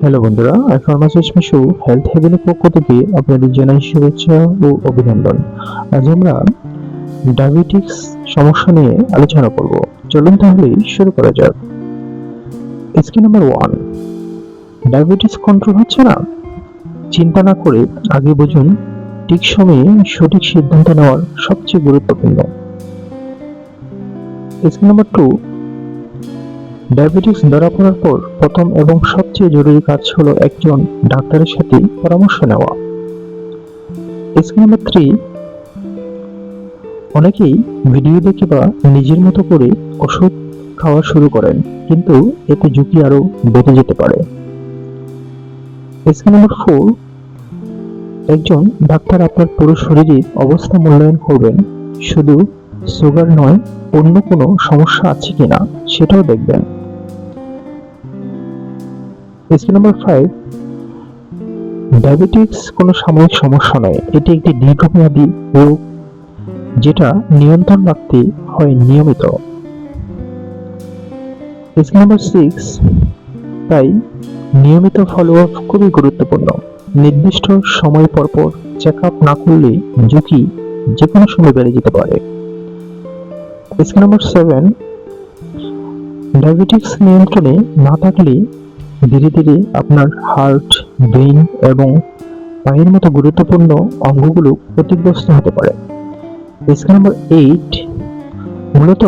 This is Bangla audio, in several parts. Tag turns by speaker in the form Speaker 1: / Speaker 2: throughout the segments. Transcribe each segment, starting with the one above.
Speaker 1: হ্যালো বন্ধুরা, আমি ফার্মাসিস্ট মিশু হেলথ হেভেনের পক্ষ থেকে আপনাদের জানাই শুভেচ্ছা ও অভিনন্দন। আজ আমরা ডায়াবেটিক্স সমস্যা নিয়ে আলোচনা করব। চলুন তাহলে শুরু করা যাক। স্কি নাম্বার 1, ডায়াবেটিস কন্ট্রোল হচ্ছে না? চিন্তা না করে আগে বুঝুন ঠিক সময়ে সঠিক সিদ্ধান্ত নেওয়ার সবচেয়ে গুরুত্বপূর্ণ। স্কি নাম্বার 2, ডায়াবেটিস ধরা পড়ার পর প্রথম এবং সবচেয়ে জরুরি কাজ হলো একজন ডাক্তারের সাথে পরামর্শ নেওয়া। স্কি নাম্বার 3, অনেকেই ভিডিও দেখে বা নিজের মতো করে ওষুধ খাওয়া শুরু করেন, কিন্তু এতে ঝুঁকি আরো বেড়ে যেতে পারে। স্কি নাম্বার 4, একজন ডাক্তার আপনার পুরো শরীরের অবস্থা মূল্যায়ন করবেন, শুধু সুগার নয়, অন্য কোনো সমস্যা আছে কিনা সেটাও দেখবেন। স্কি নাম্বার 5, ডায়াবেটিক্স কোনো সাময়িক সমস্যা নয়, এটি একটি দীর্ঘমেয়াদী রোগ যেটা নিয়ন্ত্রণ রাখতে হয় নিয়মিত। স্কি নাম্বার 6, তাই নিয়মিত ফলো আপ খুবই গুরুত্বপূর্ণ। নির্দিষ্ট সময় পরপর চেক আপ না করলে ঝুঁকি যে কোনো সময় বেড়ে যেতে পারে। স্কি নাম্বার 7, ডায়াবেটিক্স নিয়ন্ত্রণে না থাকলে ধীরে ধীরে আপনার হার্ট, ব্রেইন এবং পায়ের মতো গুরুত্বপূর্ণ অঙ্গগুলো ক্ষতিগ্রস্ত হতে পারে। স্কি নাম্বার 8, মূলত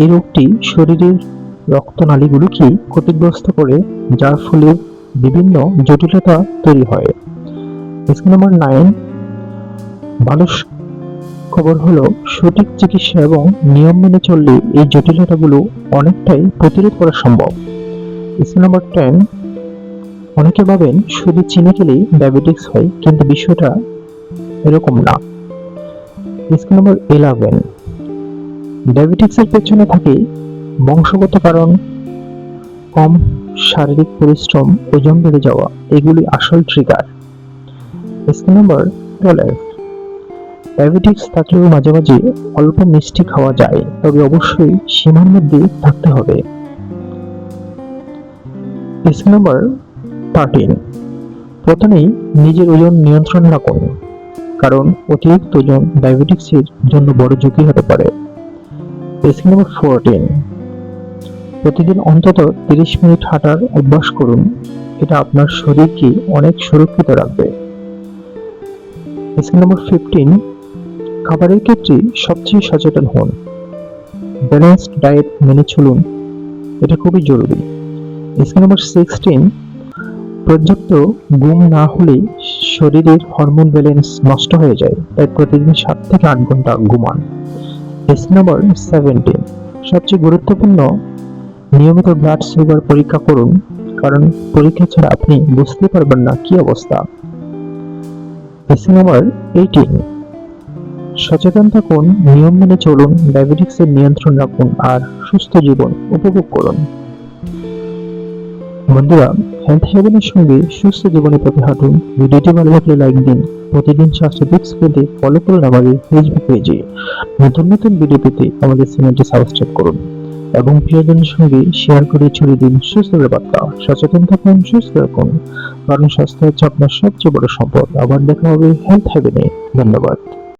Speaker 1: এই রোগটি শরীরের রক্তনালীগুলোকে ক্ষতিগ্রস্ত করে, যার ফলে বিভিন্ন জটিলতা তৈরি হয়। স্কি নাম্বার 9, ভালো খবর হলো সঠিক চিকিৎসা এবং নিয়ম মেনে চললে এই জটিলতাগুলো অনেকটাই প্রতিরোধ করা সম্ভব। স্কি নাম্বার 10, অনেকে ভাবেন শুধু চিনি খেলেই ডায়াবেটিক্স হয়, কিন্তু বিষয়টা এরকম না। স্কি নাম্বার 11, ডায়াবেটিক্সের পেছনে থাকে বংশগত কারণ, কম শারীরিক পরিশ্রম, ওজন বেড়ে যাওয়া, এগুলি আসল ট্রিগার। স্কি নাম্বার 12, ডায়াবেটিক্স থাকলেও মাঝে মাঝে অল্প মিষ্টি খাওয়া যায়, তবে অবশ্যই সীমার মধ্যে থাকতে হবে। স্কি নাম্বার 13, প্রথমেই নিজের ওজন নিয়ন্ত্রণ রাখুন, কারণ অতিরিক্ত ওজন ডায়াবেটিক্সের জন্য বড় ঝুঁকি হতে পারে। স্কি নাম্বার 14, প্রতিদিন অন্তত 30 মিনিট হাঁটার অভ্যাস করুন, এটা আপনার শরীরকে অনেক সুরক্ষিত রাখবে। স্কি নাম্বার 15, খাবারের ক্ষেত্রে সবচেয়ে সচেতন হন, ব্যালেন্সড ডায়েট মেনে চলুন, এটা খুবই জরুরি। স্কি নাম্বার 16, পর্যাপ্ত ঘুম না হলে শরীরের হরমোন ব্যালেন্স নষ্ট হয়ে যায়, তাই প্রতিদিন 7 থেকে 8 ঘন্টা ঘুমান। স্কি নাম্বার 17, সবচেয়ে গুরুত্বপূর্ণ, নিয়মিত ব্লাড সুগার পরীক্ষা করুন, কারণ পরীক্ষা ছাড়া আপনি বুঝতে পারবেন না কি অবস্থা। স্কি নাম্বার 18, সচেতন থাকুন, নিয়ম মেনে চলুন, ডায়াবেটিক্সের নিয়ন্ত্রণ রাখুন আর সুস্থ জীবন উপভোগ করুন। বন্ধুরা, হেলথ হেভেনের সঙ্গে সুস্থ জীবনের পথে হাঁটুন। ভিডিওটি ভালো লাগলে লাইক দিন। প্রতিদিন স্বাস্থ্য টিপস পেতে ফলো করুন আমাদের ফেসবুক পেজে। নতুন নতুন ভিডিও পেতে আমাদের চ্যানেলটি সাবস্ক্রাইব করুন এবং প্রিয়জনের সঙ্গে শেয়ার করে ছড়িয়ে দিন সুস্থতার বার্তা। সচেতন থাকুন, সুস্থ থাকুন, কারণ স্বাস্থ্য হচ্ছে আপনার সবচেয়ে বড় সম্পদ। আবার দেখা হবে হেলথ হেভেনে। ধন্যবাদ।